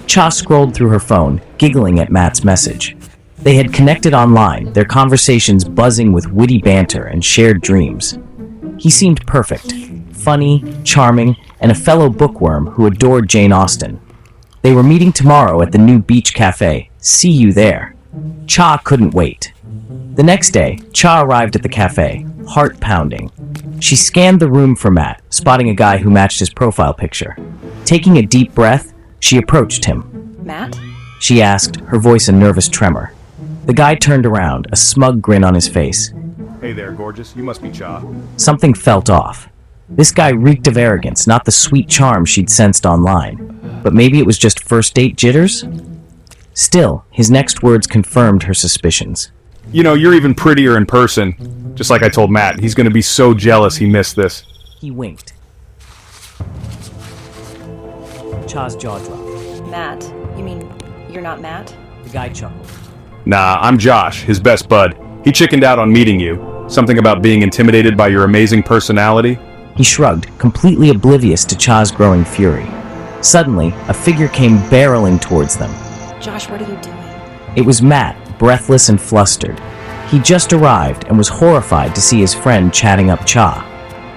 Cha scrolled through her phone, giggling at Matt's message. They had connected online, their conversations buzzing with witty banter and shared dreams. He seemed perfect, funny, charming, and a fellow bookworm who adored Jane Austen. They were meeting tomorrow at the new beach cafe. See you there. Cha couldn't wait. The next day, Cha arrived at the cafe, heart pounding. She scanned the room for Matt, spotting a guy who matched his profile picture. Taking a deep breath, she approached him. Matt? She asked, her voice a nervous tremor. The guy turned around, a smug grin on his face. Hey there, gorgeous. You must be Cha. Something felt off. This guy reeked of arrogance, not the sweet charm she'd sensed online. But maybe it was just first date jitters? Still, his next words confirmed her suspicions. You know, you're even prettier in person. Just like I told Matt, he's gonna be so jealous he missed this. He winked. Cha's jaw dropped. Matt? You mean you're not Matt? The guy chuckled. Nah, I'm Josh, his best bud. He chickened out on meeting you. Something about being intimidated by your amazing personality. He shrugged, completely oblivious to Cha's growing fury. Suddenly, a figure came barreling towards them. Josh, what are you doing? It was Matt, breathless and flustered. He just arrived and was horrified to see his friend chatting up Cha.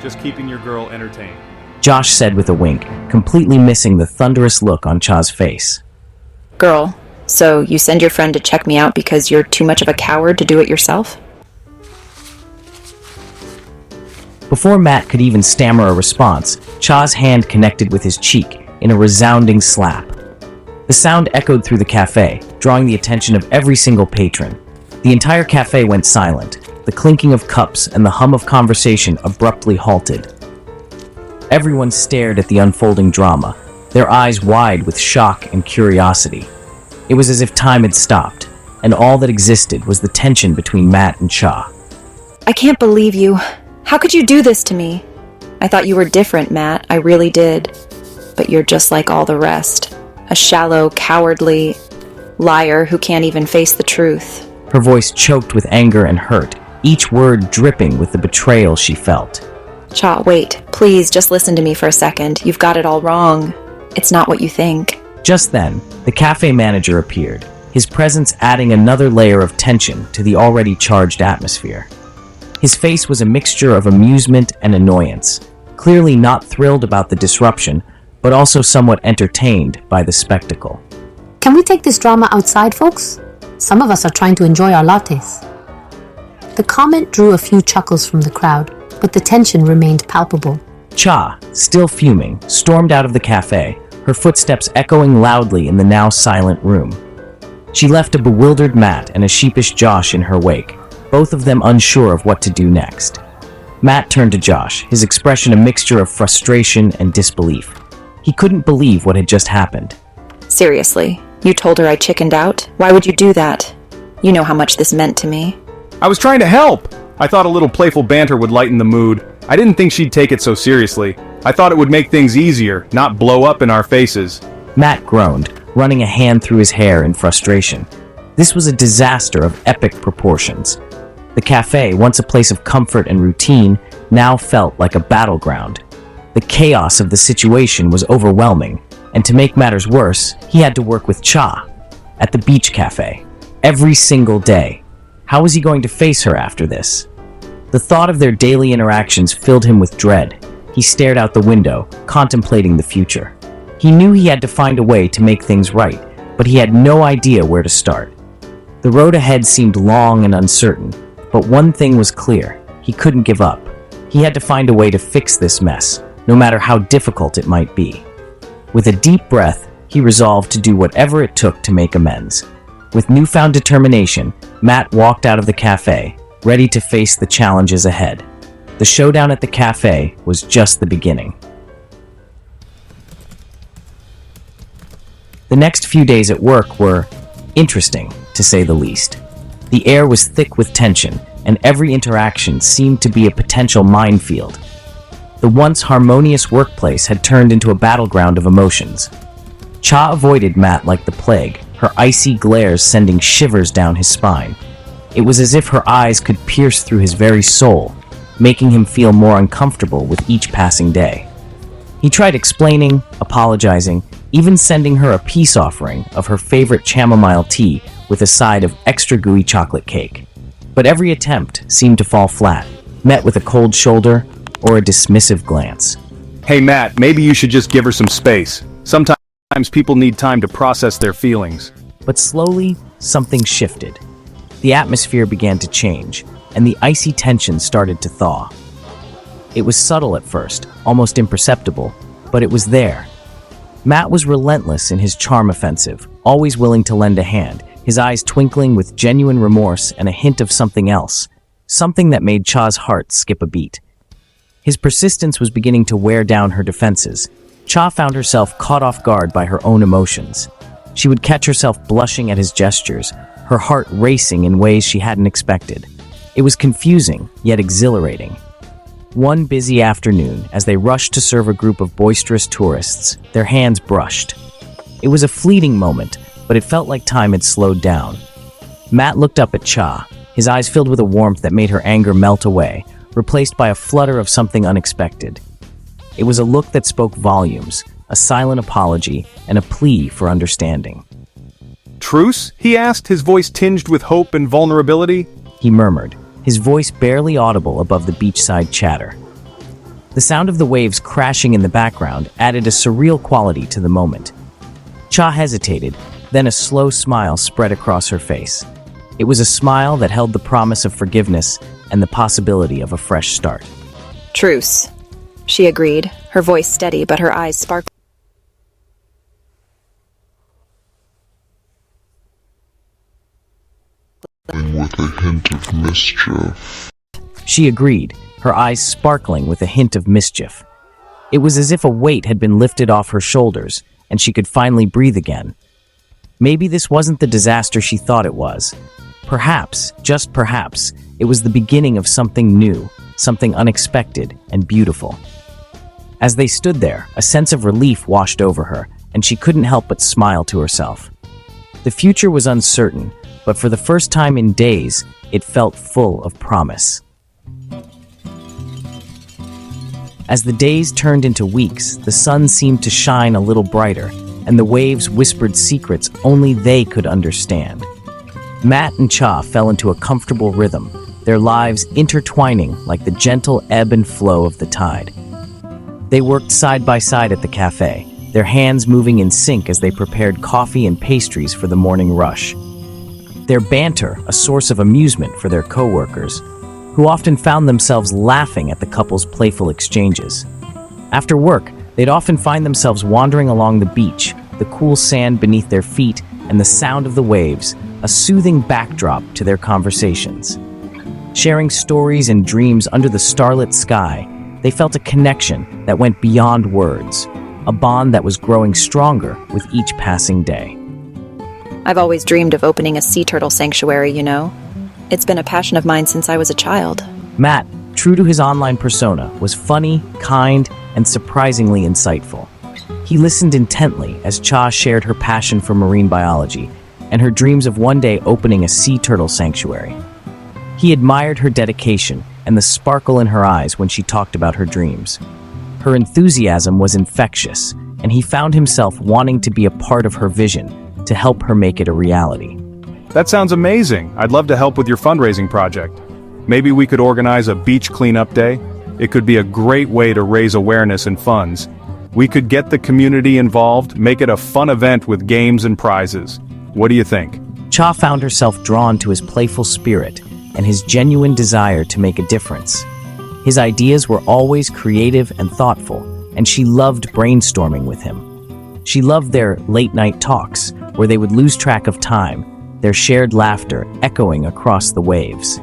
Just keeping your girl entertained. Josh said with a wink, completely missing the thunderous look on Cha's face. Girl, so you send your friend to check me out because you're too much of a coward to do it yourself? Before Matt could even stammer a response, Cha's hand connected with his cheek in a resounding slap. The sound echoed through the cafe, drawing the attention of every single patron. The entire cafe went silent. The clinking of cups and the hum of conversation abruptly halted. Everyone stared at the unfolding drama, their eyes wide with shock and curiosity. It was as if time had stopped, and all that existed was the tension between Matt and Cha. I can't believe you. How could you do this to me? I thought you were different, Matt. I really did. But you're just like all the rest. A shallow, cowardly liar who can't even face the truth. Her voice choked with anger and hurt, each word dripping with the betrayal she felt. Cha, wait. Please, just listen to me for a second. You've got it all wrong. It's not what you think. Just then, the cafe manager appeared, his presence adding another layer of tension to the already charged atmosphere. His face was a mixture of amusement and annoyance, clearly not thrilled about the disruption, but also somewhat entertained by the spectacle. Can we take this drama outside, folks? Some of us are trying to enjoy our lattes. The comment drew a few chuckles from the crowd, but the tension remained palpable. Cha, still fuming, stormed out of the cafe, her footsteps echoing loudly in the now silent room. She left a bewildered Matt and a sheepish Josh in her wake, both of them unsure of what to do next. Matt turned to Josh, his expression a mixture of frustration and disbelief. He couldn't believe what had just happened. Seriously, you told her I chickened out? Why would you do that? You know how much this meant to me. I was trying to help! I thought a little playful banter would lighten the mood. I didn't think she'd take it so seriously. I thought it would make things easier, not blow up in our faces. Matt groaned, running a hand through his hair in frustration. This was a disaster of epic proportions. The cafe, once a place of comfort and routine, now felt like a battleground. The chaos of the situation was overwhelming, and to make matters worse, he had to work with Cha at the beach cafe every single day. How was he going to face her after this? The thought of their daily interactions filled him with dread. He stared out the window, contemplating the future. He knew he had to find a way to make things right, but he had no idea where to start. The road ahead seemed long and uncertain, but one thing was clear: he couldn't give up. He had to find a way to fix this mess, no matter how difficult it might be. With a deep breath, he resolved to do whatever it took to make amends. With newfound determination, Matt walked out of the cafe, ready to face the challenges ahead. The showdown at the cafe was just the beginning. The next few days at work were interesting, to say the least. The air was thick with tension, and every interaction seemed to be a potential minefield. The once harmonious workplace had turned into a battleground of emotions. Cha avoided Matt like the plague, her icy glares sending shivers down his spine. It was as if her eyes could pierce through his very soul, making him feel more uncomfortable with each passing day. He tried explaining, apologizing, even sending her a peace offering of her favorite chamomile tea with a side of extra gooey chocolate cake. But every attempt seemed to fall flat, met with a cold shoulder or a dismissive glance. Hey Matt, maybe you should just give her some space. Sometimes people need time to process their feelings. But slowly, something shifted. The atmosphere began to change, and the icy tension started to thaw. It was subtle at first, almost imperceptible, but it was there. Matt was relentless in his charm offensive, always willing to lend a hand, his eyes twinkling with genuine remorse and a hint of something else, something that made Cha's heart skip a beat. His persistence was beginning to wear down her defenses. Cha found herself caught off guard by her own emotions. She would catch herself blushing at his gestures, her heart racing in ways she hadn't expected. It was confusing, yet exhilarating. One busy afternoon, as they rushed to serve a group of boisterous tourists, their hands brushed. It was a fleeting moment, but it felt like time had slowed down. Matt looked up at Cha, his eyes filled with a warmth that made her anger melt away, replaced by a flutter of something unexpected. It was a look that spoke volumes, a silent apology, and a plea for understanding. Truce? He asked, his voice tinged with hope and vulnerability. He murmured, his voice barely audible above the beachside chatter. The sound of the waves crashing in the background added a surreal quality to the moment. Cha hesitated, then a slow smile spread across her face. It was a smile that held the promise of forgiveness and the possibility of a fresh start. Truce, she agreed, her voice steady but her eyes sparkling with a hint of mischief. She agreed, her eyes sparkling with a hint of mischief. It was as if a weight had been lifted off her shoulders, and she could finally breathe again. Maybe this wasn't the disaster she thought it was. Perhaps, just perhaps, it was the beginning of something new, something unexpected and beautiful. As they stood there, a sense of relief washed over her, and she couldn't help but smile to herself. The future was uncertain, but for the first time in days, it felt full of promise. As the days turned into weeks, the sun seemed to shine a little brighter, and the waves whispered secrets only they could understand. Matt and Cha fell into a comfortable rhythm, their lives intertwining like the gentle ebb and flow of the tide. They worked side by side at the cafe, their hands moving in sync as they prepared coffee and pastries for the morning rush. Their banter, a source of amusement for their co-workers, who often found themselves laughing at the couple's playful exchanges. After work, they'd often find themselves wandering along the beach, the cool sand beneath their feet and the sound of the waves, a soothing backdrop to their conversations. Sharing stories and dreams under the starlit sky, they felt a connection that went beyond words, a bond that was growing stronger with each passing day. I've always dreamed of opening a sea turtle sanctuary, you know. It's been a passion of mine since I was a child. Matt, true to his online persona, was funny, kind, and surprisingly insightful. He listened intently as Cha shared her passion for marine biology and her dreams of one day opening a sea turtle sanctuary. He admired her dedication and the sparkle in her eyes when she talked about her dreams. Her enthusiasm was infectious, and he found himself wanting to be a part of her vision, to help her make it a reality. That sounds amazing. I'd love to help with your fundraising project. Maybe we could organize a beach cleanup day. It could be a great way to raise awareness and funds. We could get the community involved, make it a fun event with games and prizes. What do you think? Cha found herself drawn to his playful spirit and his genuine desire to make a difference. His ideas were always creative and thoughtful, and she loved brainstorming with him. She loved their late-night talks, where they would lose track of time, their shared laughter echoing across the waves.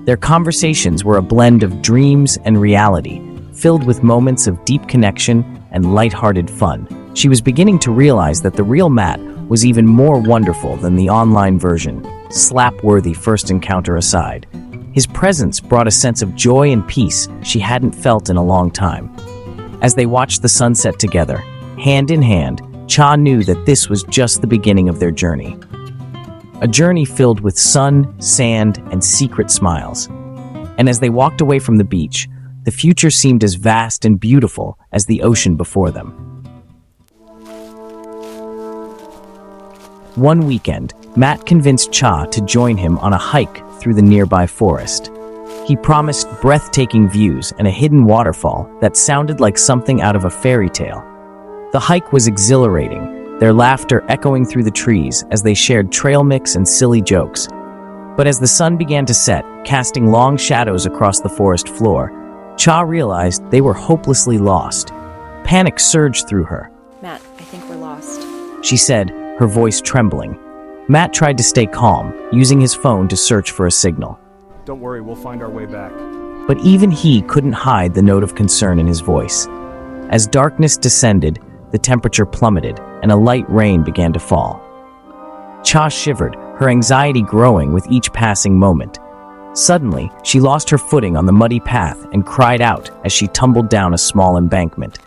Their conversations were a blend of dreams and reality, filled with moments of deep connection and lighthearted fun. She was beginning to realize that the real Matt was even more wonderful than the online version, slap-worthy first encounter aside. His presence brought a sense of joy and peace she hadn't felt in a long time. As they watched the sunset together, hand in hand, Cha knew that this was just the beginning of their journey. A journey filled with sun, sand, and secret smiles. And as they walked away from the beach, The future seemed as vast and beautiful as the ocean before them. One weekend, Matt convinced Cha to join him on a hike through the nearby forest. He promised breathtaking views and a hidden waterfall that sounded like something out of a fairy tale. The hike was exhilarating, their laughter echoing through the trees as they shared trail mix and silly jokes. But as the sun began to set, casting long shadows across the forest floor, Cha realized they were hopelessly lost. Panic surged through her. Matt, I think we're lost. She said, her voice trembling. Matt tried to stay calm, using his phone to search for a signal. Don't worry, we'll find our way back. But even he couldn't hide the note of concern in his voice. As darkness descended, the temperature plummeted, and a light rain began to fall. Cha shivered, her anxiety growing with each passing moment. Suddenly, she lost her footing on the muddy path and cried out as she tumbled down a small embankment.